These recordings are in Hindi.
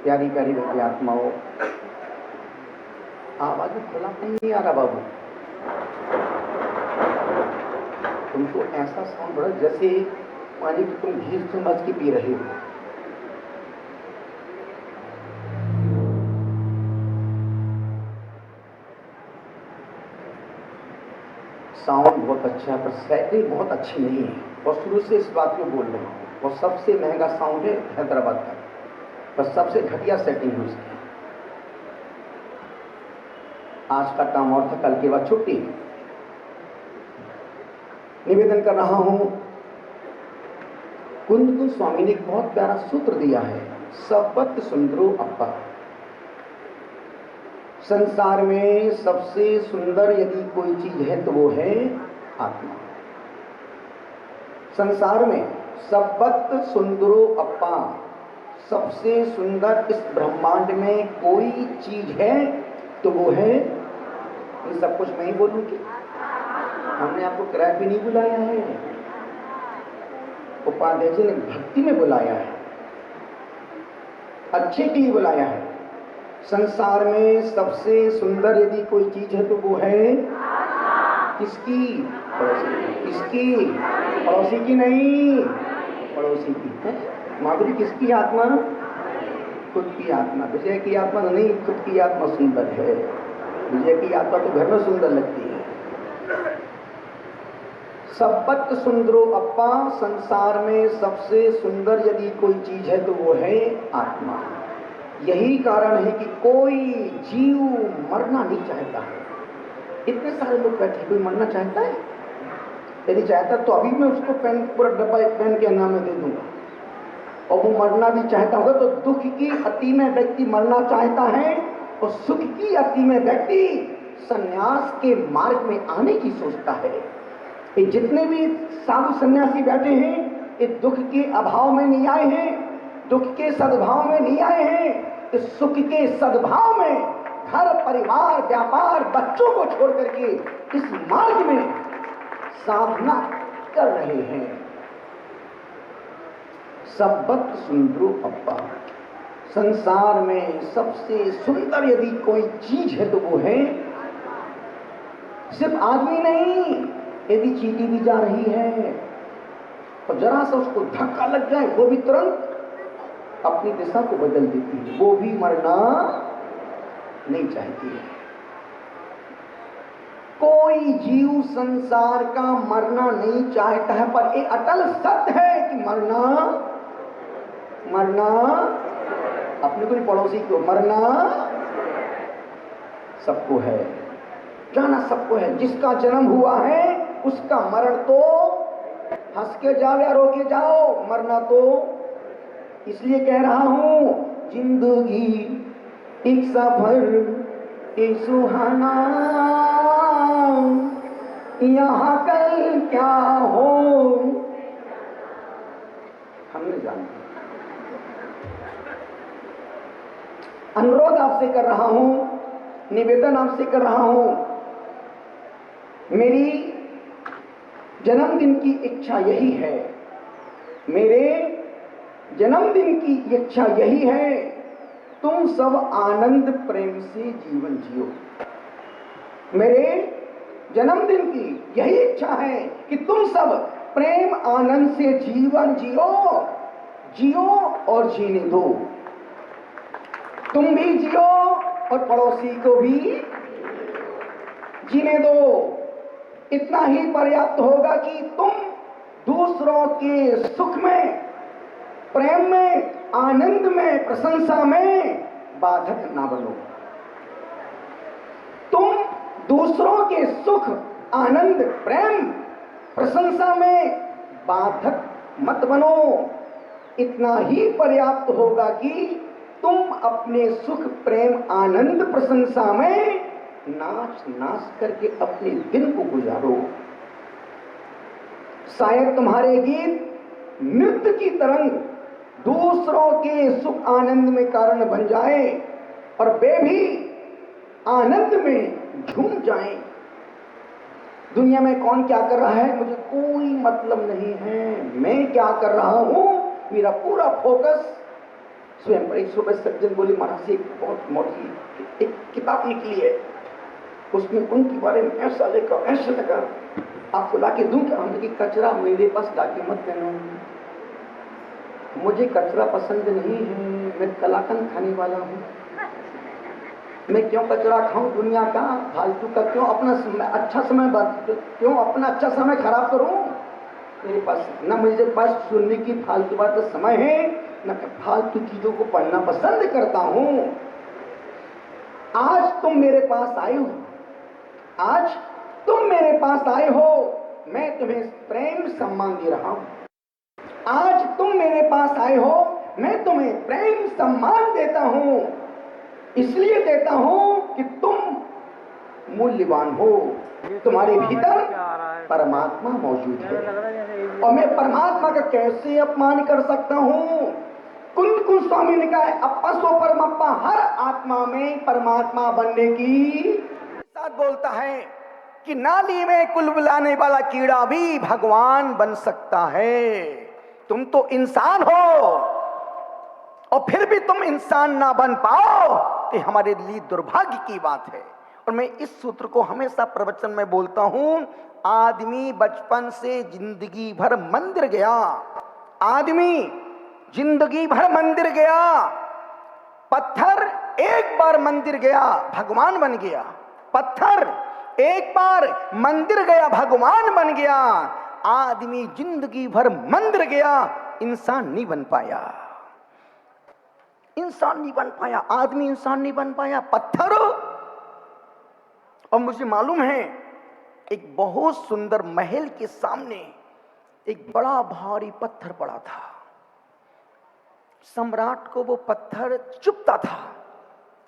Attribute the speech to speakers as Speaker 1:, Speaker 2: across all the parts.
Speaker 1: प्यारी प्यारी विद्यात्माओं, आवाज खुला नहीं आ रहा बाबू। तुमको ऐसा साउंड बड़ा जैसे पानी की तुम घी समझ के पी रहे हो। साउंड बहुत अच्छा है पर सेटिंग बहुत अच्छी नहीं है, और शुरू से इस बात में बोल रहा हूँ। और सबसे महंगा साउंड है हैदराबाद का, पर सबसे घटिया सेटिंग है उसकी। आज का काम और था, कल के बाद छुट्टी। निवेदन कर रहा हूं, कुंद स्वामी ने एक बहुत प्यारा सूत्र दिया है, सबत सुंदरो अप्पा। संसार में सबसे सुंदर यदि कोई चीज है तो वो है आत्मा। संसार में सबत सुंदरो अप्पा, सबसे सुंदर इस ब्रह्मांड में कोई चीज है तो वो है, ये सब कुछ मैं ही बोलूंगी। हमने आपको किराए पे नहीं बुलाया है, उपाध्याय जी ने भक्ति में बुलाया है, अच्छे के लिए बुलाया है। संसार में सबसे सुंदर यदि कोई चीज है तो वो है किसकी? पड़ोसी की। किसकी? पड़ोसी की नहीं, पड़ोसी की है। माधुरी किसकी आत्मा? खुद की आत्मा। विजय की आत्मा नहीं, खुद की आत्मा सुंदर है। विजय की आत्मा तो घर में सुंदर लगती है। सबत सुंदरो अप्पा, संसार में सबसे सुंदर यदि कोई चीज है तो वो है आत्मा। यही कारण है कि कोई जीव मरना नहीं चाहता है। इतने सारे लोग बैठे, कोई मरना चाहता है? यदि चाहता तो अभी मैं उसको पेन, पूरा डब्बा पेन के नाम में दे दूंगा। और वो मरना भी चाहता होगा तो दुख की अति में व्यक्ति मरना चाहता है, और सुख की अति में व्यक्ति संन्यास के मार्ग में आने की सोचता है। ये जितने भी साधु सन्यासी बैठे हैं, ये दुख के अभाव में नहीं आए हैं, दुख के सद्भाव में नहीं आए हैं, इस सुख के सद्भाव में घर परिवार व्यापार बच्चों को छोड़ करके इस मार्ग में साधना कर रहे हैं। सबत सुंदरो अप्पा, संसार में सबसे सुंदर यदि कोई चीज है तो वो है, सिर्फ आदमी नहीं, यदि चींटी भी जा रही है और जरा सा उसको धक्का लग जाए, वो भी तुरंत अपनी दिशा को बदल देती है, वो भी मरना नहीं चाहती है। कोई जीव संसार का मरना नहीं चाहता है, पर एक अटल सत्य है कि मरना अपने को नहीं, पड़ोसी को मरना सबको है, जाना सबको है। जिसका जन्म हुआ है उसका मरण तो हंस के जाओ या रो के जाओ, मरना तो। इसलिए कह रहा हूं, जिंदगी एक सफर एक सुहाना, यहां कल क्या हो हम नहीं जानते। अनुरोध आपसे कर रहा हूं, निवेदन आपसे कर रहा हूं, मेरी जन्मदिन की इच्छा यही है, मेरे जन्मदिन की इच्छा यही है, तुम सब आनंद प्रेम से जीवन जियो। मेरे जन्मदिन की यही इच्छा है कि तुम सब प्रेम आनंद से जीवन जियो और जीने दो। तुम भी जियो और पड़ोसी को भी जीने दो। इतना ही पर्याप्त होगा कि तुम दूसरों के सुख में, प्रेम में, आनंद में, प्रशंसा में बाधक ना बनो। तुम दूसरों के सुख, आनंद, प्रेम, प्रशंसा में बाधक मत बनो। इतना ही पर्याप्त होगा कि तुम अपने सुख, प्रेम, आनंद, प्रशंसा में नाच करके अपने दिन को गुजारो। शायद तुम्हारे गीत नृत्य की तरंग दूसरों के सुख आनंद में कारण बन जाए और वे भी आनंद में झूम जाएं। दुनिया में कौन क्या कर रहा है मुझे कोई मतलब नहीं है, मैं क्या कर रहा हूं, मेरा पूरा फोकस स्वयं एक सुबह सज्जन बोले, महाराज से एक बहुत मोटी एक किताब निकली है, उसमें उनके बारे में ऐसा लिखा ऐसा लगा, आपको लाके दूं क्या? हमने कि कचरा मेरे पास लाके मत देना, मुझे कचरा पसंद नहीं है, मैं कलाकंद खाने वाला हूँ, मैं क्यों कचरा खाऊं दुनिया का, फालतू का क्यों अपना अच्छा समय क्यों अपना अच्छा समय खराब करूं? मेरे पास ना मुझे पास सुनने की फालतू बात का समय है, ना फालतू चीजों को पढ़ना पसंद करता हूं। आज तुम मेरे पास आए हो, आज तुम मेरे पास आए हो, मैं तुम्हें प्रेम सम्मान दे रहा हूं। आज तुम मेरे पास आए हो, मैं तुम्हें प्रेम सम्मान देता हूं, इसलिए देता हूं कि तुम मूल्यवान हो, तुम्हारे भीतर परमात्मा मौजूद है, और मैं परमात्मा का कैसे अपमान कर सकता हूं? कुंद कुंज स्वामी ने कहा है, अप्पा सो परमप्पा, हर आत्मा में परमात्मा बनने की साथ बोलता है कि नाली में कुल बुलाने वाला कीड़ा भी भगवान बन सकता है। तुम तो इंसान हो और फिर भी तुम इंसान ना बन पाओ तो हमारे लिए दुर्भाग्य की बात है। और मैं इस सूत्र को हमेशा प्रवचन में बोलता हूं, आदमी बचपन से जिंदगी भर मंदिर गया, आदमी जिंदगी भर मंदिर गया, पत्थर एक बार मंदिर गया भगवान बन गया, पत्थर एक बार मंदिर गया भगवान बन गया, आदमी जिंदगी भर मंदिर गया इंसान नहीं बन पाया, इंसान नहीं बन पाया, आदमी इंसान नहीं बन पाया, पत्थर। और मुझे मालूम है एक बहुत सुंदर महल के सामने एक बड़ा भारी पत्थर पड़ा था, सम्राट को वो पत्थर चुभता था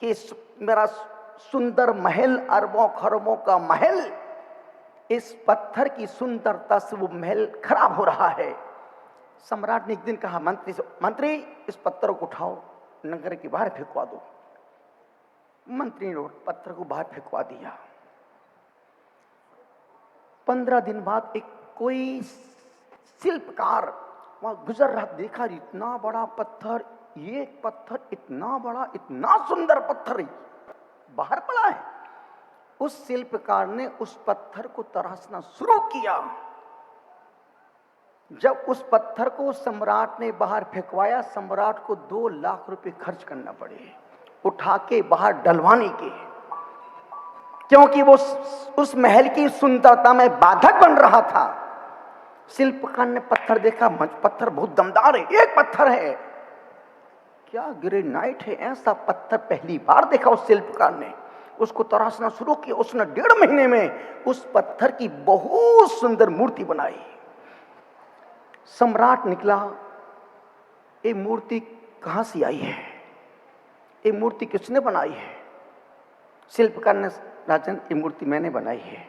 Speaker 1: कि मेरा सुंदर महल, अरबों खरबों का महल, इस पत्थर की सुंदरता से वो महल खराब हो रहा है। सम्राट ने एक दिन कहा मंत्री से, मंत्री इस पत्थर को उठाओ नगर के बाहर फेंकवा दो। मंत्री ने पत्थर को बाहर फेंकवा दिया। 15 दिन बाद एक कोई शिल्पकार वहां गुजर रहा, देखा इतना बड़ा पत्थर, ये पत्थर इतना बड़ा, इतना सुंदर पत्थर बाहर पड़ा है। उस शिल्पकार ने उस पत्थर को तराशना शुरू किया। जब उस पत्थर को सम्राट ने बाहर फेंकवाया, सम्राट को 2 लाख रुपए खर्च करना पड़े उठा के बाहर डलवाने के, क्योंकि वो उस महल की सुंदरता में बाधक बन रहा था। शिल्पकार ने पत्थर देखा, पत्थर बहुत दमदार है, एक पत्थर है, क्या ग्रेनाइट है, ऐसा पत्थर पहली बार देखा उस शिल्पकार ने। उसको तराशना शुरू किया। उसने 1.5 महीने में उस पत्थर की बहुत सुंदर मूर्ति बनाई। सम्राट निकला, ये मूर्ति कहां से आई है, ये मूर्ति किसने बनाई है? शिल्पकार ने, राजन ये मूर्ति मैंने बनाई है,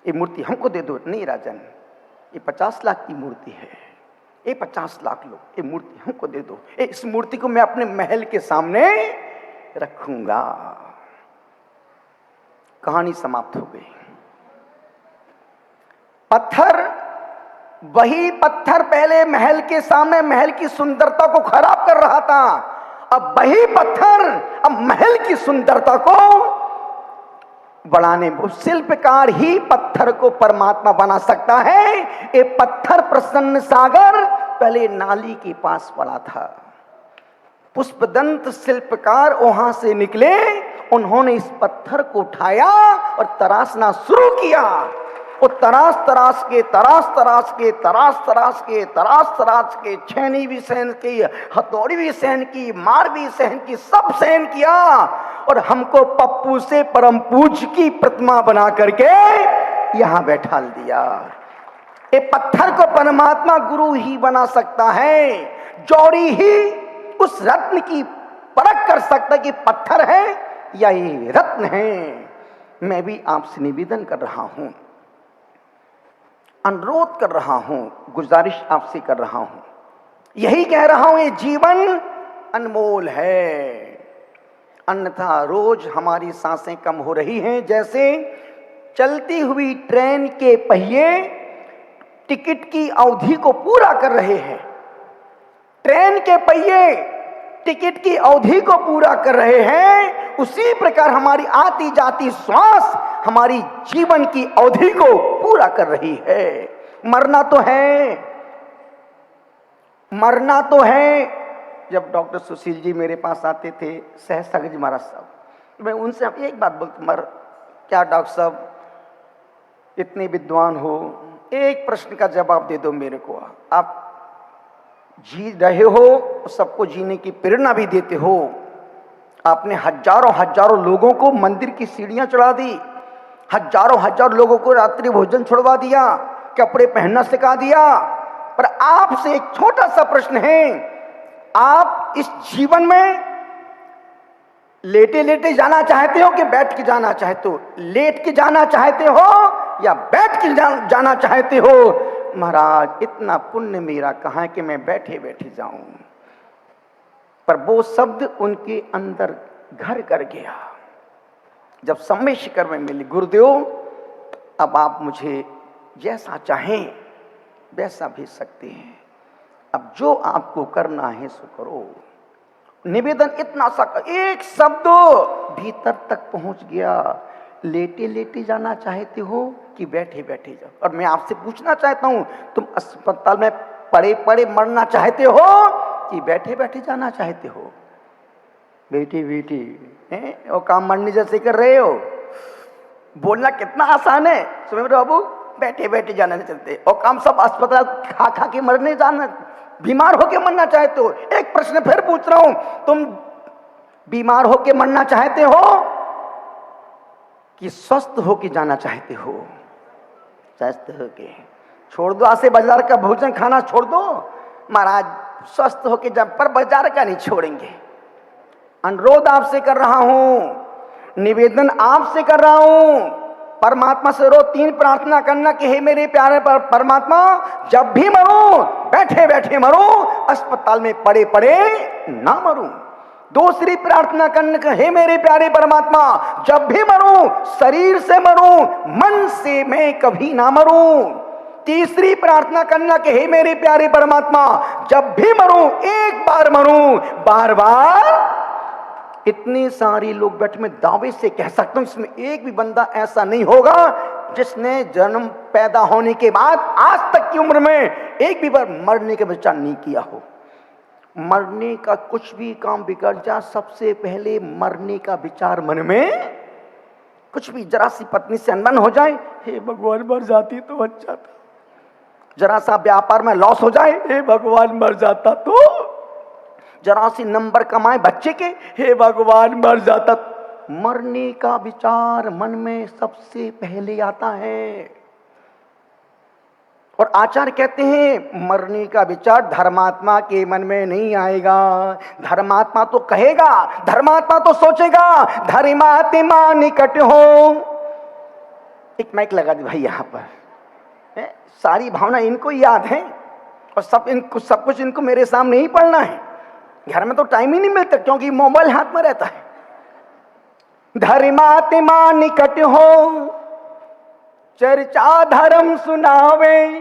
Speaker 1: ये मूर्ति हमको दे दो। नहीं राजन, ये 50 लाख की मूर्ति है, ये 50 लाख लो, ये मूर्ति हमको दे दो, इस मूर्ति को मैं अपने महल के सामने रखूंगा। कहानी समाप्त हो गई। पत्थर, वही पत्थर पहले महल के सामने महल की सुंदरता को खराब कर रहा था, अब वही पत्थर अब महल की सुंदरता को बढ़ाने, वो शिल्पकार ही पत्थर को परमात्मा बना सकता है। ये पत्थर प्रसन्न सागर पहले नाली के पास पड़ा था। पुष्पदंत शिल्पकार वहां से निकले, उन्होंने इस पत्थर को उठाया और तराशना शुरू किया। वो तराश तराश के तराश तराश के तराश तराश के तराश तराश के छेनी भी सहन की, हथौड़ी भी सहन की, मार भी सहन की, सब सहन किया और हमको पप्पू से परम पूज्य की प्रतिमा बना करके यहां बैठा दिया। ये पत्थर को परमात्मा गुरु ही बना सकता है। जौहरी ही उस रत्न की परख कर सकता कि पत्थर है या ये रत्न है। मैं भी आपसे निवेदन कर रहा हूं, अनुरोध कर रहा हूं, गुजारिश आपसे कर रहा हूं, यही कह रहा हूं, ये जीवन अनमोल है, अन्यथा रोज हमारी सांसें कम हो रही हैं। जैसे चलती हुई ट्रेन के पहिए टिकट की अवधि को पूरा कर रहे हैं। ट्रेन के पहिए टिकट की अवधि को पूरा कर रहे हैं, उसी प्रकार हमारी आती जाती श्वास हमारी जीवन की अवधि को पूरा कर रही है। मरना तो है, मरना तो है। जब डॉक्टर सुशील जी मेरे पास आते थे, सहसागर जी महाराज साहब, मैं उनसे एक बात बोलती, मर क्या डॉक्टर साहब इतने विद्वान हो, एक प्रश्न का जवाब दे दो मेरे को। आप जी रहे हो, सबको जीने की प्रेरणा भी देते हो, आपने हजारों हजारों लोगों को मंदिर की सीढ़ियां चढ़ा दी, हजारों हजारों लोगों को रात्रि भोजन छुड़वा दिया, कपड़े पहनना सिखा दिया, पर आपसे एक छोटा सा प्रश्न है, आप इस जीवन में लेटे लेटे जाना चाहते हो कि बैठ के जाना चाहते हो? लेट के जाना चाहते हो या बैठ के जाना चाहते हो? महाराज इतना पुण्य मेरा कहाँ है कि मैं बैठे बैठे जाऊं। पर वो शब्द उनके अंदर घर कर गया। जब समय शिखर में मिले, गुरुदेव अब आप मुझे जैसा चाहें वैसा भेज सकते हैं, अब जो आपको करना है सो करो। निवेदन इतना सा, एक शब्द भीतर तक पहुंच गया। लेटे लेटे जाना चाहते हो कि बैठे बैठे जाओ? और मैं आपसे पूछना चाहता हूं, तुम अस्पताल में पड़े पड़े मरना चाहते हो कि बैठे बैठे जाना चाहते हो? बेटी बेटी हैं, वो काम मरने जैसे कर रहे हो। बोलना कितना आसान है सुमेर बाबू, बैठे बैठे जाना चाहते, और काम सब अस्पताल खा खा के मरने जाना, बीमार होके मरना चाहते हो। एक प्रश्न फिर पूछ रहा हूं, तुम बीमार होके मरना चाहते हो कि स्वस्थ होके जाना चाहते हो? स्वस्थ होके। छोड़ दो, आसे बाजार का भोजन खाना छोड़ दो महाराज, स्वस्थ होके जा, पर बाजार का नहीं छोड़ेंगे। अनुरोध आपसे कर रहा हूं, निवेदन आपसे कर रहा हूं, परमात्मा से रोज 3 प्रार्थना करना कि हे मेरे प्यारे परमात्मा, जब भी मरूं बैठे बैठे मरूं, अस्पताल में पड़े पड़े ना मरूं। दूसरी प्रार्थना करने का, हे मेरे प्यारे परमात्मा, जब भी मरूं शरीर से मरूं, मन से मैं कभी ना मरूं। तीसरी प्रार्थना करना कि हे मेरे प्यारे परमात्मा, जब भी मरूं एक बार मरूं, बार बार। इतनी सारी लोग बैठे, मैं दावे से कह सकता हूं इसमें एक भी बंदा ऐसा नहीं होगा जिसने जन्म पैदा होने के बाद आज तक की उम्र में एक भी बार मरने का विचार नहीं किया हो। मरने का कुछ भी काम बिगड़ जा, सबसे पहले मरने का विचार मन में, कुछ भी जरा सी पत्नी से अनबन हो जाए, हे भगवान मर जाती तो अच्छा था। जरा सा व्यापार में लॉस हो जाए, हे भगवान मर जाता तो। जरा सी नंबर कमाए बच्चे के, हे भगवान मर जाता। मरने का विचार मन में सबसे पहले आता है। और आचार्य कहते हैं मरने का विचार धर्मात्मा के मन में नहीं आएगा। धर्मात्मा तो कहेगा, धर्मात्मा तो सोचेगा, धर्मात्मा निकट हो। एक माइक लगा दी भाई यहां पर, सारी भावना इनको याद है और सब कुछ इनको मेरे सामने ही पढ़ना है। घर में तो टाइम ही नहीं मिलता क्योंकि मोबाइल हाथ में रहता है। धर्मात्मा निकट हो, चर्चा धर्म सुनावे,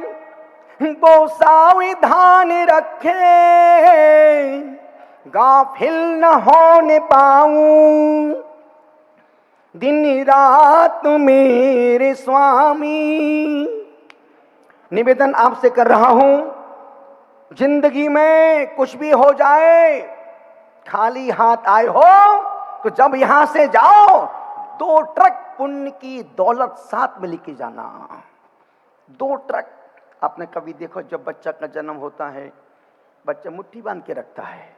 Speaker 1: वो सावधान रखे, गाफिल न होने पाऊं दिन रात मेरे स्वामी। निवेदन आपसे कर रहा हूं, जिंदगी में कुछ भी हो जाए, खाली हाथ आए हो तो जब यहां से जाओ 2 ट्रक पुण्य की दौलत साथ में लेके जाना। 2 ट्रक। आपने कभी देखो जब बच्चा का जन्म होता है, बच्चा मुट्ठी बांध के रखता है,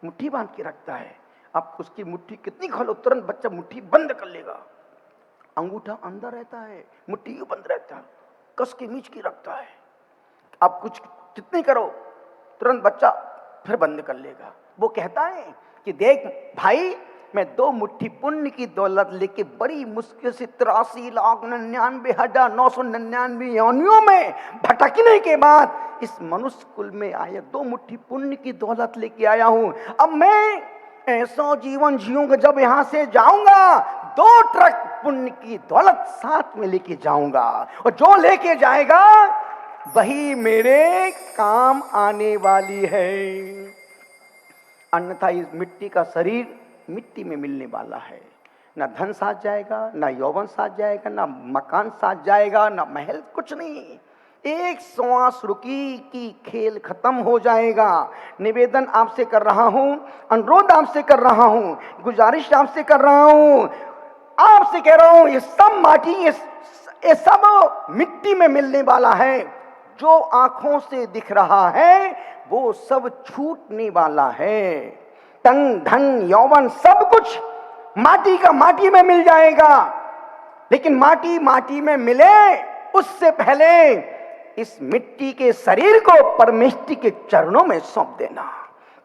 Speaker 1: मुट्ठी बांध के रखता है। अब उसकी मुट्ठी कितनी खोलो तुरंत बच्चा मुट्ठी बंद कर लेगा। अंगूठा अंदर रहता है, मुट्ठी यूं बंद रहता है, कस के नीच की रखता है। आप कुछ कितनी करो तुरंत बच्चा फिर बंद कर लेगा। वो कहता है कि देख भाई, मैं 2 मुट्ठी पुण्य की दौलत लेके बड़ी मुश्किल से 83,99,999 योनियों में भटकने के बाद इस मनुष्य कुल में आया, 2 मुट्ठी पुण्य की दौलत लेके आया हूं। अब मैं ऐसा जीवन जीऊंगा, जब यहां से जाऊंगा 2 ट्रक पुण्य की दौलत साथ में लेके जाऊंगा, और जो लेके जाएगा वही मेरे काम आने वाली है। अन्यथा इस मिट्टी का शरीर मिट्टी में मिलने वाला है। ना धन साथ जाएगा, ना यौवन साथ जाएगा, ना मकान साथ जाएगा, ना महल, कुछ नहीं। एक श्वास रुकी कि खेल खत्म हो जाएगा। निवेदन आपसे कर रहा हूं, अनुरोध आपसे कर रहा हूं, गुजारिश आपसे कर रहा हूं, आपसे कह रहा हूं, ये सब माटी, ये सब मिट्टी में मिलने वाला है। जो आंखों से दिख रहा है वो सब छूटने वाला है। तन धन यौवन सब कुछ माटी का माटी में मिल जाएगा। लेकिन माटी माटी में मिले उससे पहले इस मिट्टी के शरीर को परमेष्टि के चरणों में सौंप देना,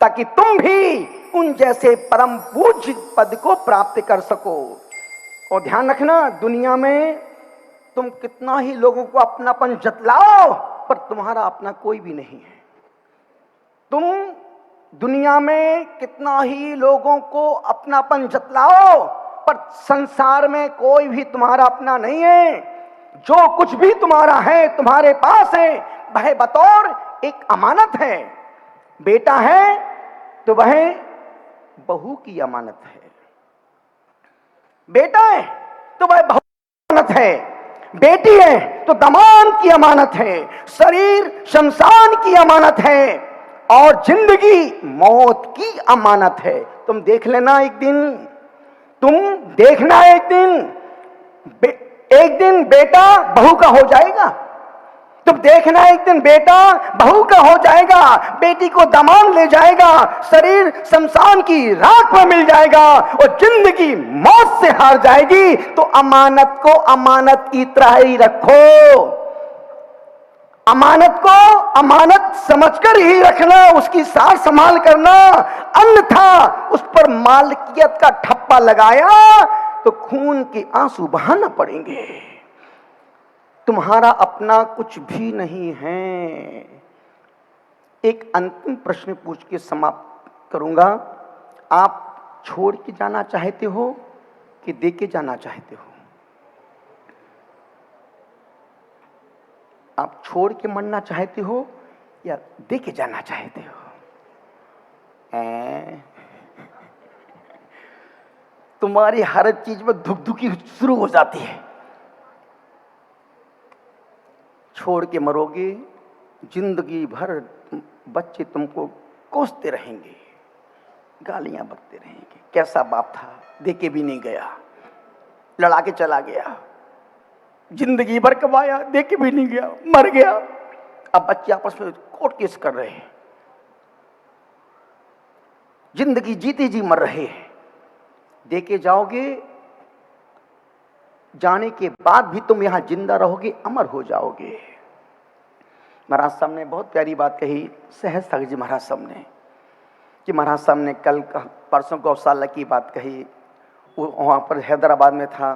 Speaker 1: ताकि तुम भी उन जैसे परम पूज्य पद को प्राप्त कर सको। और ध्यान रखना, दुनिया में तुम कितना ही लोगों को अपनापन जतलाओ, पर तुम्हारा अपना कोई भी नहीं है। तुम दुनिया में कितना ही लोगों को अपनापन जतलाओ, पर संसार में कोई भी तुम्हारा अपना नहीं है। जो कुछ भी तुम्हारा है, तुम्हारे पास है, वह बतौर एक अमानत है। बेटा है तो वह बहू की अमानत है, बेटा है तो वह बहू की अमानत है, बेटी है तो दामाद की अमानत है, शरीर शमशान की अमानत है, और जिंदगी मौत की अमानत है। तुम देख लेना एक दिन, तुम देखना एक दिन बेटा बहू का हो जाएगा। तुम देखना एक दिन बेटा बहू का हो जाएगा, बेटी को दामाद ले जाएगा, शरीर शमशान की राख में मिल जाएगा और जिंदगी मौत से हार जाएगी। तो अमानत को अमानत की तरह ही रखो, अमानत को अमानत समझकर ही रखना, उसकी सार संभाल करना। अन्यथा उस पर मालिकियत का ठप्पा लगाया तो खून के आंसू बहाना पड़ेंगे। तुम्हारा अपना कुछ भी नहीं है। एक अंतिम प्रश्न पूछ के समाप्त करूंगा। आप छोड़ के जाना चाहते हो कि दे के जाना चाहते हो? आप छोड़ के मरना चाहते हो या दे के जाना चाहते हो? तुम्हारी हर चीज में धुकधुकी शुरू हो जाती है। छोड़ के मरोगे, जिंदगी भर बच्चे तुमको कोसते रहेंगे, गालियां बकते रहेंगे। कैसा बाप था, दे के भी नहीं गया, लड़ा के चला गया, जिंदगी भर कमाया, दे के भी नहीं गया, मर गया। अब बच्चे आपस में कोर्ट केस कर रहे हैं, जिंदगी जीते जी मर रहे हैं। दे के जाओगे, जाने के बाद भी तुम यहां जिंदा रहोगे, अमर हो जाओगे। महाराज साहब ने बहुत प्यारी बात कही, सहज सागर जी महाराज साहब ने, कि महाराज साहब ने कल परसों गौशाला की बात कही। वो वहाँ पर हैदराबाद में था।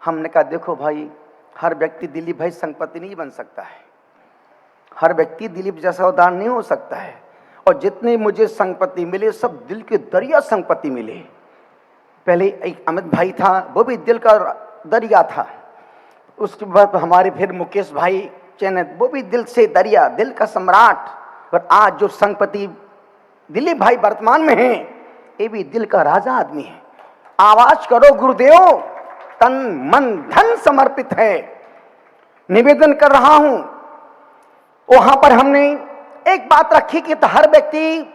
Speaker 1: हमने कहा देखो भाई, हर व्यक्ति दिलीप भाई संपत्ति नहीं बन सकता है, हर व्यक्ति दिलीप जैसा उदाहरण नहीं हो सकता है। और जितने मुझे संपत्ति मिले सब दिल के दरिया संपत्ति मिले। पहले एक अमित भाई था, वो भी दिल का दरिया था। उसके बाद हमारे फिर मुकेश भाई चैनत, वो भी दिल से दरिया, दिल का सम्राट। और आज जो संपत्ति दिलीप भाई वर्तमान में हैं, ये भी दिल का राजा आदमी है। आवाज करो गुरुदेव, तन मन धन समर्पित है। निवेदन कर रहा हूं। वहां पर हमने एक बात रखी कि तो हर व्यक्ति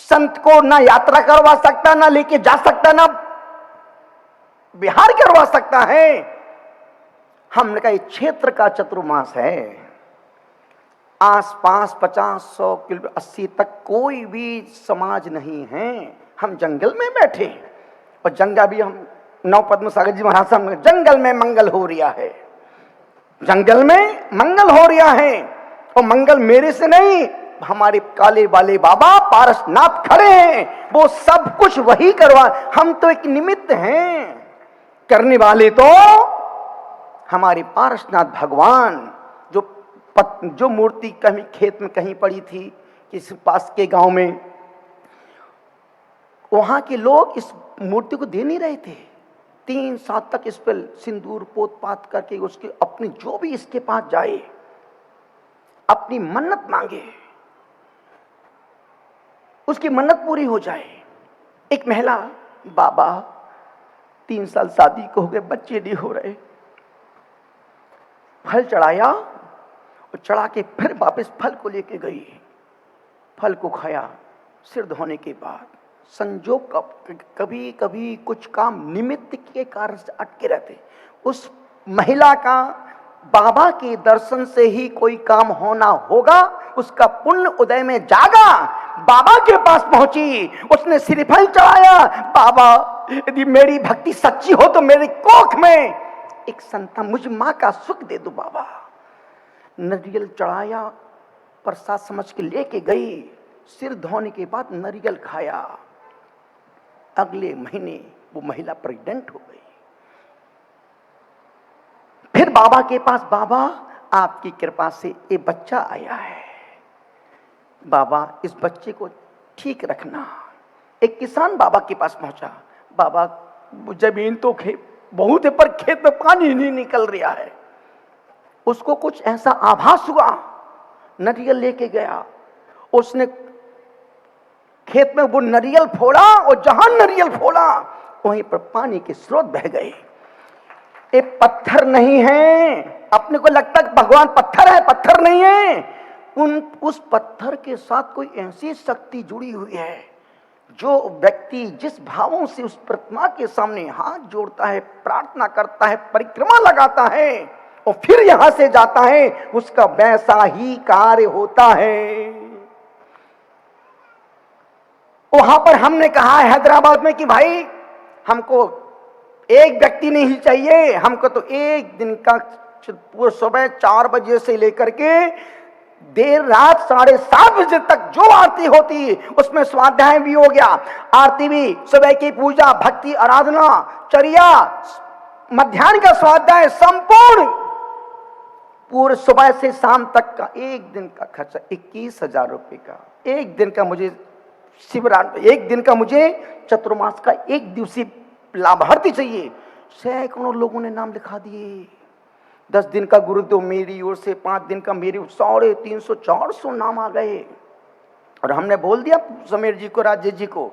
Speaker 1: संत को ना यात्रा करवा सकता, ना लेके जा सकता, ना विहार करवा सकता है। हमने कहा क्षेत्र का चतुर्मास है, आसपास 50-100 किलो 80 तक कोई भी समाज नहीं है। हम जंगल में बैठे और जंगल भी हम नौ पद्म सागर जी महाराज साहब, जंगल में मंगल हो रहा है, जंगल में मंगल हो रहा है। और मंगल मेरे से नहीं, हमारे काले वाले बाबा पारसनाथ खड़े हैं, वो सब कुछ वही करवा, हम तो एक निमित्त हैं। करने वाले तो हमारे पारसनाथ भगवान, जो मूर्ति कहीं खेत में कहीं पड़ी थी, किसी पास के गांव में, वहां के लोग इस मूर्ति को दे नहीं रहे थे। 3 साल तक इस पर सिंदूर पोत पात करके उसके अपनी जो भी इसके पास जाए अपनी मन्नत मांगे। उसकी मन्नत पूरी हो जाए। एक महिला, बाबा 3 साल शादी को हो गए, बच्चे नहीं हो रहे, फल चढ़ाया और चढ़ा के फिर वापस फल को लेके गई। फल को खाया, सिर धोने के बाद संजोग कभी कभी कुछ काम निमित्त के कारण से अटके रहते। उस महिला का बाबा के दर्शन से ही कोई काम होना होगा। उसका पुण्य उदय में जागा, बाबा के पास पहुंची, उसने श्रीफल चढ़ाया। बाबा, यदि मेरी भक्ति सच्ची हो तो मेरे कोख में एक संतान, मुझे मां का सुख दे दो बाबा। नरियल चढ़ाया, प्रसाद समझ के लेके गई, सिर धोने के बाद नरियल खाया। अगले महीने वो महिला प्रेग्नेंट हो गई। फिर बाबा के पास, बाबा आपकी कृपा से ये बच्चा आया है, बाबा इस बच्चे को ठीक रखना। एक किसान बाबा के पास पहुंचा, बाबा जमीन तो बहुत है पर खेत में पानी नहीं निकल रहा है। उसको कुछ ऐसा आभास हुआ, नरियल लेके गया, उसने खेत में वो नरियल फोड़ा और जहां नरियल फोड़ा वहीं पर पानी के स्रोत बह गए। ये पत्थर नहीं है, अपने को लगता है भगवान पत्थर है, पत्थर नहीं है। उस पत्थर के साथ कोई ऐसी शक्ति जुड़ी हुई है, जो व्यक्ति जिस भावों से उस प्रतिमा के सामने हाथ जोड़ता है, प्रार्थना करता है, परिक्रमा लगाता है और फिर यहां से जाता है, उसका वैसा ही कार्य होता है। वहां पर हमने कहा है हैदराबाद में कि भाई हमको एक व्यक्ति नहीं चाहिए, हमको तो एक दिन का सुबह 4 बजे से लेकर के देर रात 7:30 बजे तक जो आरती होती उसमें स्वाध्याय भी हो गया, आरती भी, सुबह की पूजा, भक्ति, आराधना, चर्या, मध्याह्न का स्वाध्याय, संपूर्ण पूरे सुबह से शाम तक का एक दिन का खर्चा 21,000 रुपए का। एक दिन का मुझे शिवरात्रि, एक दिन का मुझे चतुर्मास का एक दिवसीय लाभार्थी चाहिए। सैकड़ों लोगों ने नाम लिखा दिए। 10 दिन का गुरुदेव मेरी ओर से, 5 दिन का मेरी, 350-400 नाम आ गए। और हमने बोल दिया समीर जी को, राजेश जी को,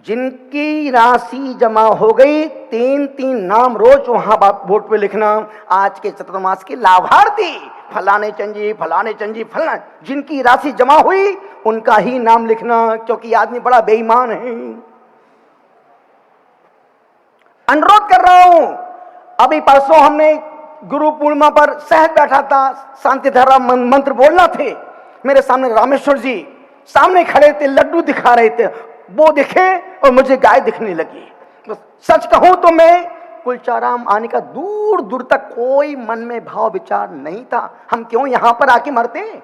Speaker 1: जिनकी राशि जमा हो गई 3-3 नाम रोज वहां बोर्ड पे लिखना, आज के चतुर्मास के लाभार्थी फलाने चंजी, फलाने चंजी, फलाना, जिनकी राशि जमा हुई उनका ही नाम लिखना, क्योंकि आदमी बड़ा बेईमान है। अनुरोध कर रहा हूं, अभी परसों हमने गुरु पूर्णिमा पर सहज बैठा था, शांति धारा मंत्र बोलना थे, मेरे सामने रामेश्वर जी सामने खड़े थे, लड्डू दिखा रहे थे, वो दिखे और मुझे गाय दिखने लगी। तो सच कहूं तो मैं कुलचाराम आने का दूर दूर तक कोई मन में भाव विचार नहीं था। हम क्यों यहां पर आके मरते?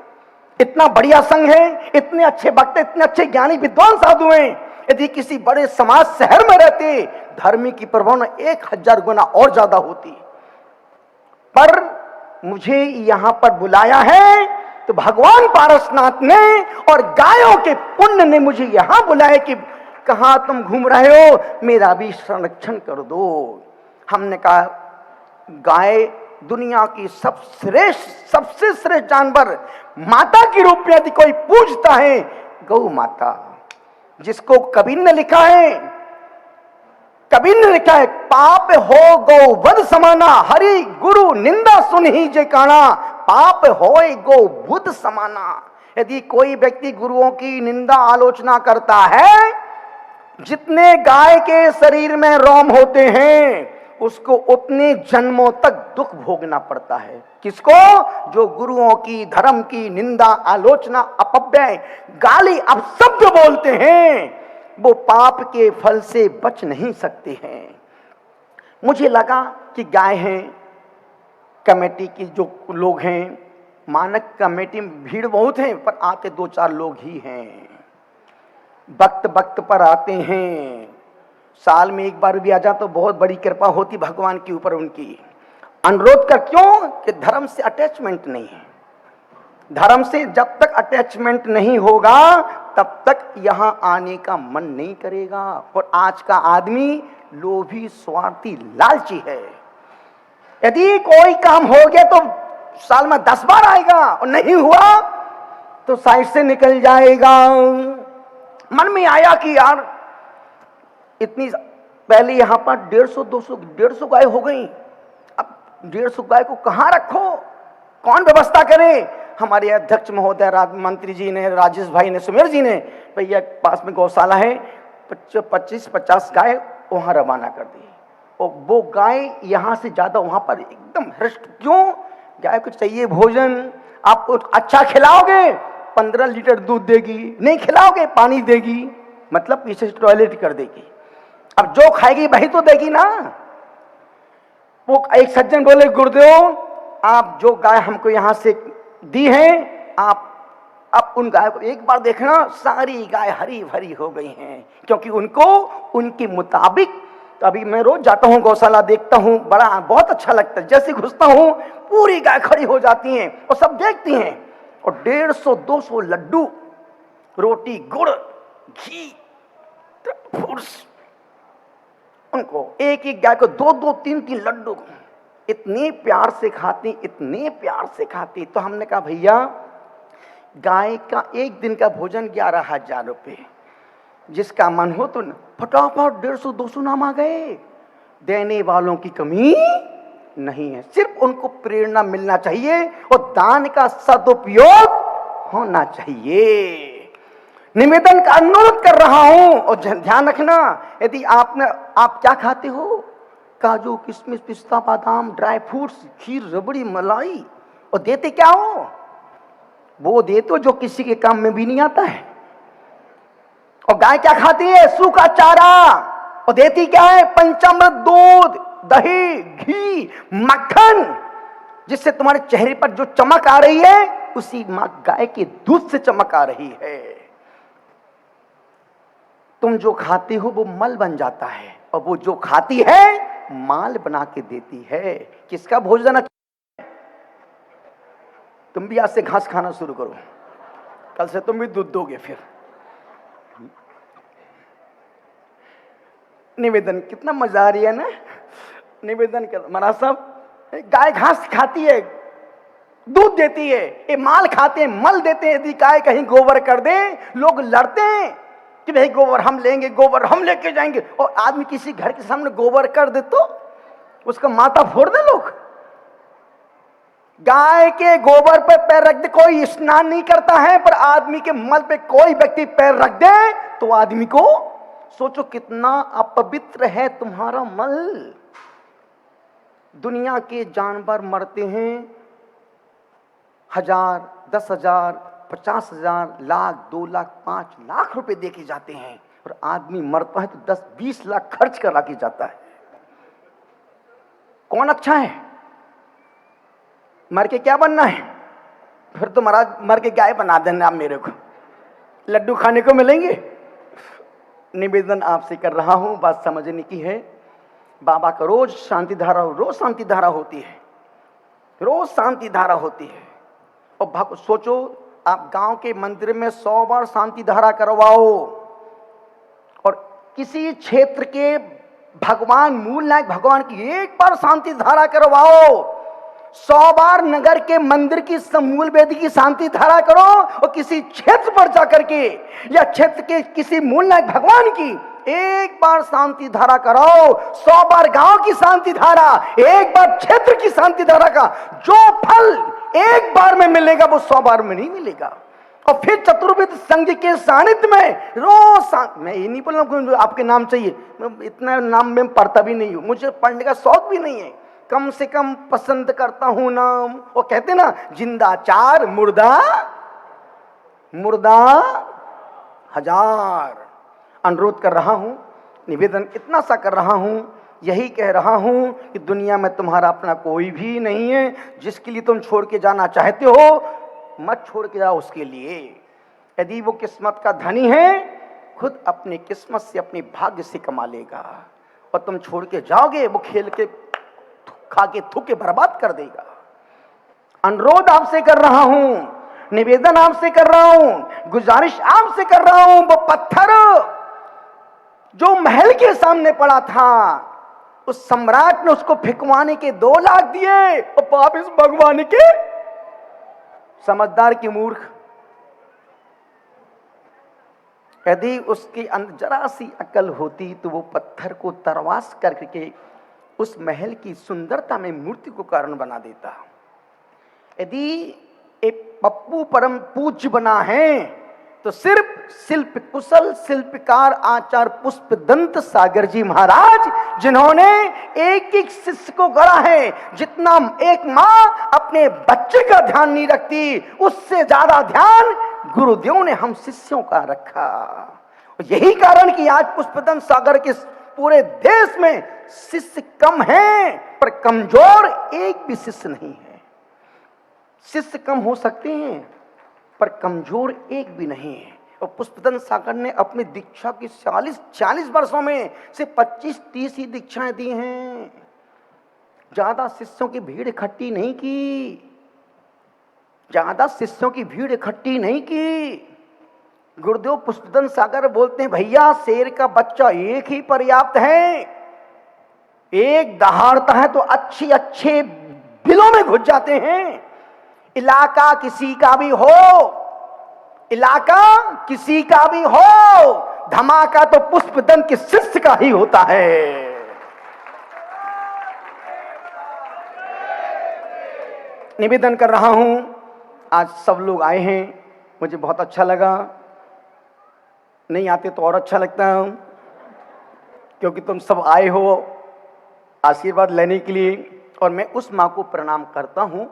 Speaker 1: इतना बढ़िया संघ है, इतने अच्छे भक्त, इतने अच्छे ज्ञानी विद्वान साधु हैं। यदि किसी बड़े समाज शहर में रहते, धर्म की प्रभावना 1000 गुना और ज्यादा होती। पर मुझे यहां पर बुलाया है तो भगवान पारसनाथ ने और गायों के पुण्य ने मुझे यहां बुलाया कि कहां तुम घूम रहे हो, मेरा भी संरक्षण कर दो। हमने कहा गाय दुनिया की सबसे श्रेष्ठ जानवर, माता के रूप में यदि कोई पूजता है, गौ माता, जिसको कबीर ने लिखा है, पाप हो गौ वध समाना, हरि गुरु निंदा सुन ही जे काना, पाप होए गौ बुध समाना। यदि कोई व्यक्ति गुरुओं की निंदा आलोचना करता है, जितने गाय के शरीर में रोम होते हैं उसको उतने जन्मों तक दुख भोगना पड़ता है। किसको? जो गुरुओं की, धर्म की निंदा, आलोचना, अपव्यय, गाली, अपशब्द बोलते हैं, वो पाप के फल से बच नहीं सकते हैं। मुझे लगा कि गाय हैं, कमेटी की जो लोग हैं, मानक कमेटी में भीड़ बहुत है पर आते 2-4 लोग ही हैं, वक्त पर आते हैं, साल में एक बार भी आ जा तो बहुत बड़ी कृपा होती भगवान के ऊपर उनकी। अनुरोध कर, क्यों? कि धर्म से अटैचमेंट नहीं है। धर्म से जब तक अटैचमेंट नहीं होगा तब तक यहां आने का मन नहीं करेगा। और आज का आदमी लोभी, स्वार्थी, लालची है। यदि कोई काम हो गया तो साल में 10 बार आएगा और नहीं हुआ तो साइड से निकल जाएगा। मन में आया कि यार इतनी पहले यहां पर 150 गाय हो गई, अब 150 गाय को कहां रखो, कौन व्यवस्था करे। हमारे अध्यक्ष महोदय मंत्री जी ने, राजेश भाई ने, सुमेर जी ने, भैया पास में गौशाला है, 25-50 गाय वहां रवाना कर दी। और वो गाय यहां से ज्यादा वहां पर एकदम हृष्ट। क्यों? गाय को चाहिए भोजन। आप अच्छा खिलाओगे 15 लीटर दूध देगी, नहीं खिलाओगे पानी देगी, मतलब पीछे से टॉयलेट कर देगी। अब जो खाएगी वही तो देगी ना। वो एक सज्जन बोले, गुरुदेव आप जो गाय हमको यहां से दी है, आप उन गाय को एक बार देखना, सारी गाय हरी भरी हो गई हैं, क्योंकि उनको उनके मुताबिक। तो अभी मैं रोज जाता हूं गौशाला, देखता हूं, बहुत अच्छा लगता है। जैसे घुसता हूं पूरी गाय खड़ी हो जाती हैं और सब देखती हैं। और 150-200 लड्डू, रोटी, गुड़, घी, फ्रूट्स, उनको एक एक गाय को 2-2, 3-3 लड्डू इतने प्यार से खाती, इतने प्यार से खाती। तो हमने कहा भैया गाय का एक दिन का भोजन 11,000 रुपये, जिसका मन हो तो फटाफट 150-200 नाम आ गए। देने वालों की कमी नहीं है, सिर्फ उनको प्रेरणा मिलना चाहिए और दान का सदुपयोग होना चाहिए। निवेदन का अनुरोध कर रहा हूं, और ध्यान रखना, यदि आप क्या खाते हो, काजू, किशमिश, पिस्ता, बादाम, ड्राई फ्रूट्स, खीर, रबड़ी, मलाई, और देते क्या हो? वो देते हो जो किसी के काम में भी नहीं आता है। और गाय क्या खाती है? सूखा चारा। और देती क्या है? पंचामृत दूध, दही, घी, मक्खन, जिससे तुम्हारे चेहरे पर जो चमक आ रही है उसी गाय के दूध से चमक आ रही है। तुम जो खाती हो वो मल बन जाता है, और वो जो खाती है माल बना के देती है। किसका भोजन अच्छा? तुम भी आज से घास खाना शुरू करो, कल से तुम भी दूध दोगे। फिर निवेदन, कितना मजा आ रही है ना। निवेदन कर महाराज साहब, गाय घास खाती है, दूध देती है, ये माल खाते हैं, मल देते हैं। यदि गाय कहीं गोबर कर दे, लोग लड़ते हैं कि भाई गोबर हम लेंगे, गोबर हम लेके जाएंगे। और आदमी किसी घर के सामने गोबर कर दे तो उसका माथा फोड़ दे लोग। गाय के गोबर पे पैर रख दे, कोई स्नान नहीं करता है, पर आदमी के मल पे कोई व्यक्ति पैर रख दे तो आदमी को, सोचो कितना अपवित्र है तुम्हारा मल। दुनिया के जानवर मरते हैं 1000, 10,000, 50,000, लाख, 2 लाख, 5 लाख रुपए दे के जाते हैं, और आदमी मरता है तो 10-20 लाख खर्च करा के जाता है। कौन अच्छा है? मर के क्या बनना है? फिर तो महाराज मर के गाय बना देना आप मेरे को, लड्डू खाने को मिलेंगे। निवेदन आपसे कर रहा हूं, बात समझने की है। बाबा का रोज शांति धारा होती है, रोज शांति धारा होती है। और सोचो आप गांव के मंदिर में 100 बार शांति धारा करवाओ, और किसी क्षेत्र के भगवान, मूल नायक भगवान की एक बार शांति धारा करवाओ। 100 बार नगर के मंदिर की समूल वेदी की शांति धारा करो, और किसी क्षेत्र पर जाकर के या क्षेत्र के किसी मूल नायक भगवान की एक बार शांति धारा कराओ। 100 बार गांव की शांति धारा, एक बार क्षेत्र की शांति धारा का जो फल एक बार में मिलेगा वो 100 बार में नहीं मिलेगा। और फिर चतुर्वेद संघ के सानिध्य में रोज, मैं ये नहीं बोल रहा हूं आपके नाम चाहिए, इतना नाम में पढ़ता भी नहीं हूं, मुझे पढ़ने का शौक भी नहीं है, कम से कम पसंद करता हूं नाम। वो कहते ना, जिंदा 4 मुर्दा 1000। अनुरोध कर रहा हूं, निवेदन इतना सा कर रहा हूं, यही कह रहा हूं कि दुनिया में तुम्हारा अपना कोई भी नहीं है। जिसके लिए तुम छोड़ के जाना चाहते हो मत छोड़ के जाओ उसके लिए। यदि वो किस्मत का धनी है, खुद अपनी किस्मत से, अपने भाग्य से कमा लेगा, और तुम छोड़ के जाओगे वो खेल के, खा के, थूक के बर्बाद कर देगा। अनुरोध आपसे कर रहा हूं, निवेदन आपसे कर रहा हूं, गुजारिश आपसे कर रहा हूं। वो पत्थर जो महल के सामने पड़ा था, उस सम्राट ने उसको फेंकवाने के 2 लाख दिए, और वापिस भगवान के समझदार की मूर्ख। यदि उसके अंदर जरा सी अकल होती तो वो पत्थर को तरवास करके उस महल की सुंदरता में मूर्ति को कारण बना देता। यदि एक पप्पू परम पूज्य बना है तो सिर्फ शिल्प कुशल शिल्पकार आचार्य पुष्पदंत सागर जी महाराज, जिन्होंने एक एक शिष्य को गढ़ा है। जितना एक माँ अपने बच्चे का ध्यान नहीं रखती, उससे ज्यादा ध्यान गुरुदेव ने हम शिष्यों का रखा। यही कारण कि आज पुष्पदंत सागर के पूरे देश में शिष्य कम हैं, पर कमजोर एक भी शिष्य नहीं है। शिष्य कम हो सकते हैं पर कमजोर एक भी नहीं है। और पुष्पदंत सागर ने अपनी दीक्षा की 40 वर्षों में से 25-30 ही दीक्षाएं दी हैं। ज्यादा शिष्यों की भीड़ इकट्ठी नहीं की, ज्यादा शिष्यों की भीड़ इकट्ठी नहीं की। गुरुदेव पुष्पदंत सागर बोलते हैं, भैया शेर का बच्चा एक ही पर्याप्त है। एक दहाड़ता है तो अच्छे बिलों में घुस जाते हैं। इलाका किसी का भी हो, इलाका किसी का भी हो, धमाका तो पुष्पदंत के शिष्य का ही होता है। निवेदन कर रहा हूं, आज सब लोग आए हैं, मुझे बहुत अच्छा लगा। नहीं आते तो और अच्छा लगता है, क्योंकि तुम सब आए हो आशीर्वाद लेने के लिए। और मैं उस माँ को प्रणाम करता हूं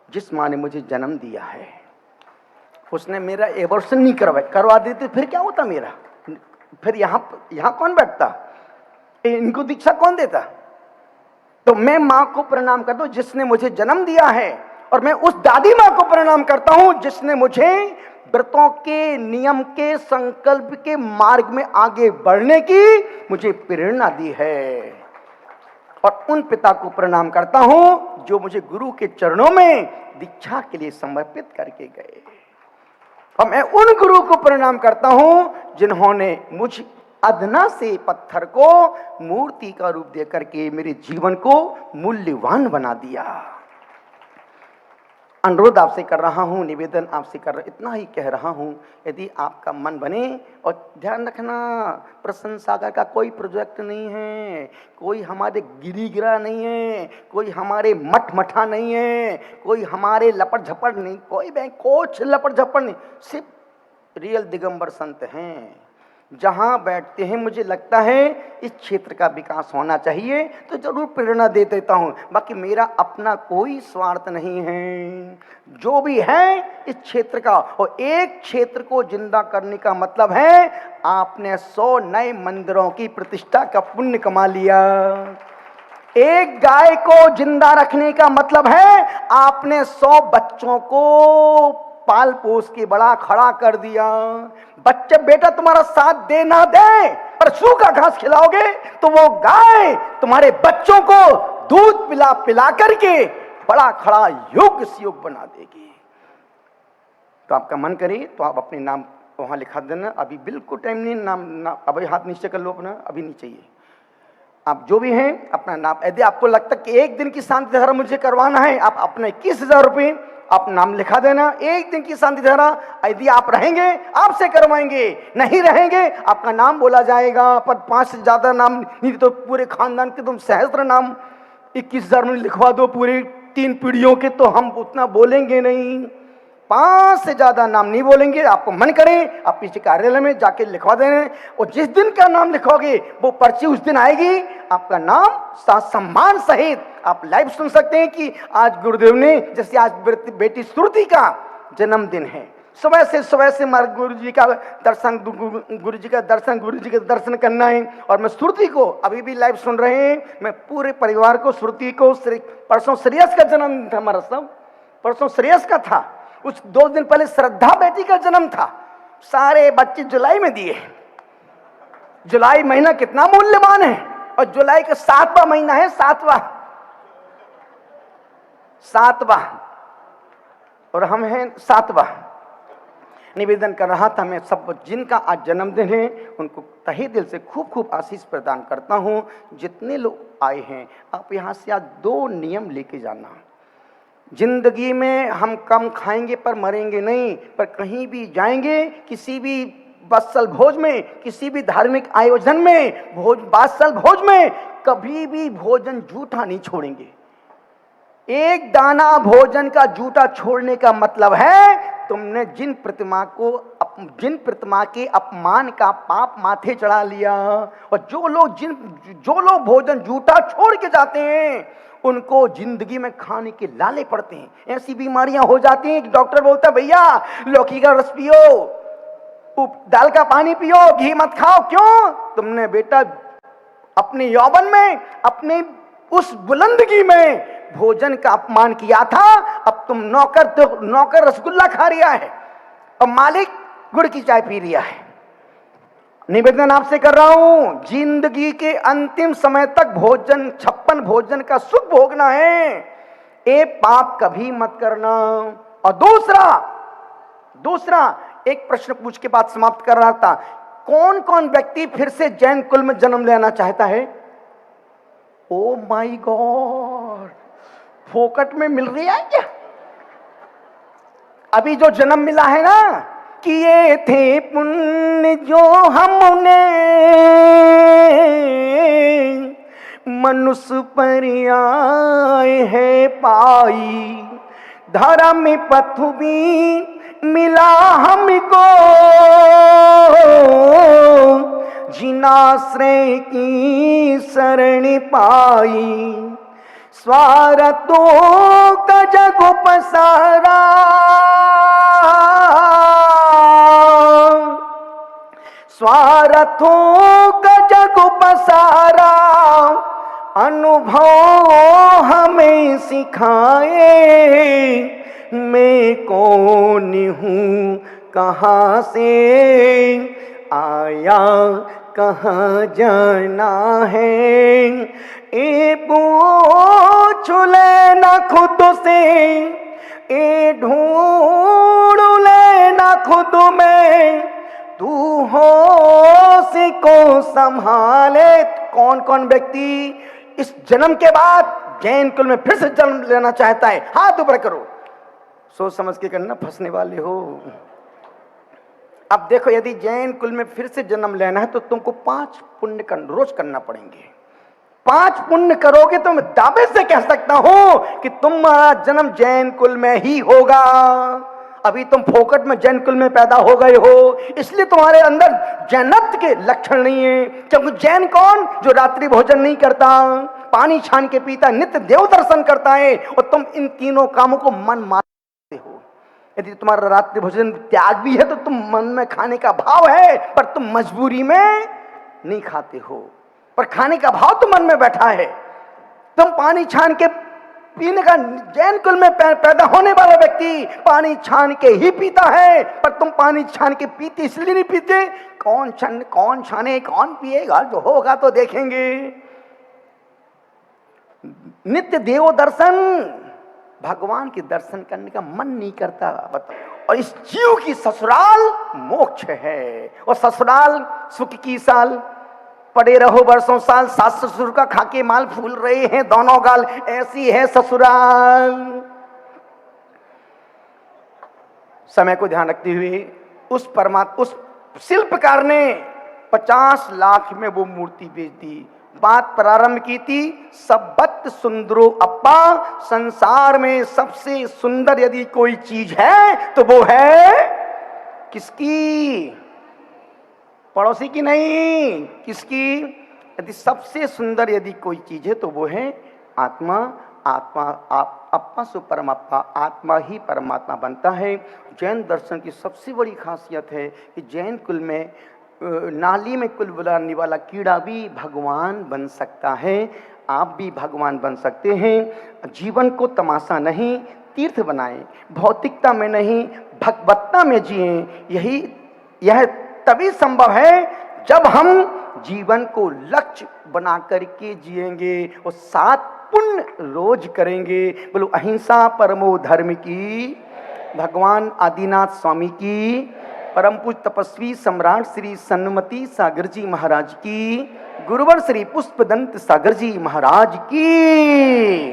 Speaker 1: जिस माँ ने मुझे जन्म दिया है। उसने मेरा एबॉर्शन नहीं करवा देते फिर क्या होता मेरा, फिर यहाँ कौन बैठता, इनको दीक्षा कौन देता। तो मैं माँ को प्रणाम करता हूँ जिसने मुझे जन्म दिया है, और मैं उस दादी माँ को प्रणाम करता हूँ जिसने मुझे व्रतों के, नियम के, संकल्प के मार्ग में आगे बढ़ने की मुझे प्रेरणा दी है। और उन पिता को प्रणाम करता हूं जो मुझे गुरु के चरणों में दीक्षा के लिए समर्पित करके गए। और मैं उन गुरु को प्रणाम करता हूं जिन्होंने मुझ अदना से पत्थर को मूर्ति का रूप दे करके मेरे जीवन को मूल्यवान बना दिया। अनुरोध आपसे कर रहा हूं, निवेदन आपसे कर इतना ही कह रहा हूं, यदि आपका मन बने। और ध्यान रखना, प्रसन्न सागर का कोई प्रोजेक्ट नहीं है, कोई हमारे गिरिगिरा नहीं है, कोई हमारे मठ मठा नहीं है, कोई हमारे लपट झपट नहीं, कोई बैंक कोच लपट झपट नहीं, सिर्फ रियल दिगंबर संत हैं। जहां बैठते हैं मुझे लगता है इस क्षेत्र का विकास होना चाहिए तो जरूर प्रेरणा दे देता हूं। बाकी मेरा अपना कोई स्वार्थ नहीं है, जो भी है इस क्षेत्र का। और एक क्षेत्र को जिंदा करने का मतलब है आपने 100 नए मंदिरों की प्रतिष्ठा का पुण्य कमा लिया। एक गाय को जिंदा रखने का मतलब है आपने 100 बच्चों को पाल पोस के बड़ा खड़ा कर दिया। बच्चे बेटा तुम्हारा साथ दे ना दे, पर सूखा घास खिलाओगे तो वो गाय तुम्हारे बच्चों को दूध पिला पिला करके बड़ा खड़ा योग्य से योग बना देगी। तो आपका मन करे तो आप अपने नाम वहां लिखा देना। अभी बिल्कुल टाइम नहीं, नाम अभी हाथ नीचे कर लो अपना, अभी नहीं चाहिए। आप जो भी हैं अपना नाम, यदि आपको लगता कि एक दिन की शांति धारा मुझे करवाना है, आप अपने 21,000 रुपये आप नाम लिखा देना। एक दिन की शांति धारा यदि आप रहेंगे आपसे करवाएंगे, नहीं रहेंगे आपका नाम बोला जाएगा। पर 5 से ज्यादा नाम नहीं तो पूरे खानदान के तुम सहस्त्र नाम 21,000 में लिखवा दो पूरी 3 पीढ़ियों के, तो हम उतना बोलेंगे नहीं। 5 से ज्यादा नाम नहीं बोलेंगे। आपको मन करे आप पीछे कार्यालय में जाके लिखवा देना, और जिस दिन का नाम लिखोगे वो पर्ची उस दिन आएगी, आपका नाम सम्मान सहित आप लाइव सुन सकते हैं कि आज गुरुदेव ने, जैसे आज बेटी श्रुति का जन्मदिन है, सुबह से हमारे गुरु जी का दर्शन गुरु जी के दर्शन करना है। और मैं श्रुति को अभी भी लाइव सुन रहे हैं, मैं पूरे परिवार को, श्रुति को, परसों श्रेयस का जन्मदिन था हमारा, सब परसों श्रेयस का था, उस 2 दिन पहले श्रद्धा बेटी का जन्म था। सारे बच्चे जुलाई में दिए। जुलाई महीना कितना मूल्यवान है, और जुलाई का 7वां महीना है, 7वां, और हम हैं 7वां। निवेदन कर रहा था मैं सब जिनका आज जन्मदिन है उनको तहे दिल से खूब खूब आशीष प्रदान करता हूं। जितने लोग आए हैं आप यहां से आज 2 नियम लेके जाना। जिंदगी में हम कम खाएंगे पर मरेंगे नहीं, पर कहीं भी जाएंगे, किसी भी वात्सल भोज में, किसी भी धार्मिक आयोजन में, वात्सल भोज में कभी भी भोजन जूठा नहीं छोड़ेंगे। एक दाना भोजन का जूठा छोड़ने का मतलब है तुमने जिन प्रतिमा के अपमान का पाप माथे चढ़ा लिया। और जो लोग भोजन जूठा छोड़ के जाते हैं उनको जिंदगी में खाने के लाले पड़ते हैं, ऐसी बीमारियां हो जाती हैं कि डॉक्टर बोलता है भैया लौकी का रस पियो, दाल का पानी पियो, घी मत खाओ। क्यों? तुमने बेटा अपने यौवन में, अपने उस बुलंदगी में भोजन का अपमान किया था। अब तुम नौकर रसगुल्ला खा रिया है और मालिक गुड़ की चाय पी रिया है। निवेदन आपसे कर रहा हूं, जिंदगी के अंतिम समय तक भोजन, 56 भोजन का सुख भोगना है, ये पाप कभी मत करना। और दूसरा एक प्रश्न पूछ के बाद समाप्त कर रहा था, कौन कौन व्यक्ति फिर से जैन कुल में जन्म लेना चाहता है? ओ माय गॉड, फोकट में मिल रही है क्या? अभी जो जन्म मिला है ना, किए थे पुण्य जो हमने मनुष्य पर आए है पाई, धर्म पथ भी मिला हमको, जिनाश्रय की शरण पाई, स्वार्थों का जग पसारा, स्वार्थों का जग पसारा, अनुभव हमें सिखाए, मैं कौन हूँ, कहाँ से आया, कहाँ जाना है, ए पूछ लेना खुद से, ए ढूंढ लेना खुद में, तू होश को संभाले। कौन कौन व्यक्ति इस जन्म के बाद जैन कुल में फिर से जन्म लेना चाहता है? हाथ ऊपर करो, सोच समझ के करना, फंसने वाले हो। अब देखो, यदि जैन कुल में फिर से जन्म लेना है तो तुमको 5 पुण्य रोज करना पड़ेंगे। 5 पुण्य करोगे तो मैं दावे से कह सकता हूं कि तुम्हारा जन्म जैन कुल में ही होगा। अभी तुम फोकट में जैन कुल में पैदा हो गए हो, इसलिए तुम्हारे अंदर जैनत्व के लक्षण नहीं है। क्योंकि जैन कौन? जो रात्रि भोजन नहीं करता, पानी छान के पीता, नित्य देव दर्शन करता है। और तुम इन तीनों कामों को मन मानते हो। यदि तुम्हारा रात्रि भोजन त्याग भी है तो तुम मन में खाने का भाव है, पर तुम मजबूरी में नहीं खाते हो, पर खाने का भाव तो मन में बैठा है। तुम पानी छान के पीने का, जैन कुल में पैदा होने वाला व्यक्ति पानी छान के ही पीता है, पर तुम पानी छान के पीते इसलिए नहीं पीते। कौन छाने, कौन पिएगा? जो होगा तो देखेंगे। नित्य देव दर्शन, भगवान के दर्शन करने का मन नहीं करता। और इस जीव की ससुराल मोक्ष है, और ससुराल सुख की साल, पड़े रहो बरसों साल, सास ससुर का खाके माल, फूल रहे हैं दोनों गाल, ऐसी है ससुराल। समय को ध्यान रखते हुए उस शिल्पकार ने 50 लाख में वो मूर्ति बेच दी। बात प्रारंभ की थी, सबत सुंदरो अप्पा, संसार में सबसे सुंदर यदि कोई चीज है तो वो है किसकी? पड़ोसी की नहीं, किसकी? यदि सबसे सुंदर यदि कोई चीज है तो वो है आत्मा। अप्पा सु परमात्मा, आत्मा ही परमात्मा बनता है। जैन दर्शन की सबसे बड़ी खासियत है कि जैन कुल में नाली में कुल बुलाने वाला कीड़ा भी भगवान बन सकता है। आप भी भगवान बन सकते हैं। जीवन को तमाशा नहीं, तीर्थ बनाएं, भौतिकता में नहीं, भगवत्ता में जिएं। यह तभी संभव है जब हम जीवन को लक्ष्य बना करके जिएंगे और 7 पुण्य रोज करेंगे। बोलो अहिंसा परमो धर्म की, भगवान आदिनाथ स्वामी की, परम पूज्य तपस्वी सम्राट श्री सन्मति सागर जी महाराज की, गुरुवर श्री पुष्पदंत सागर जी महाराज की।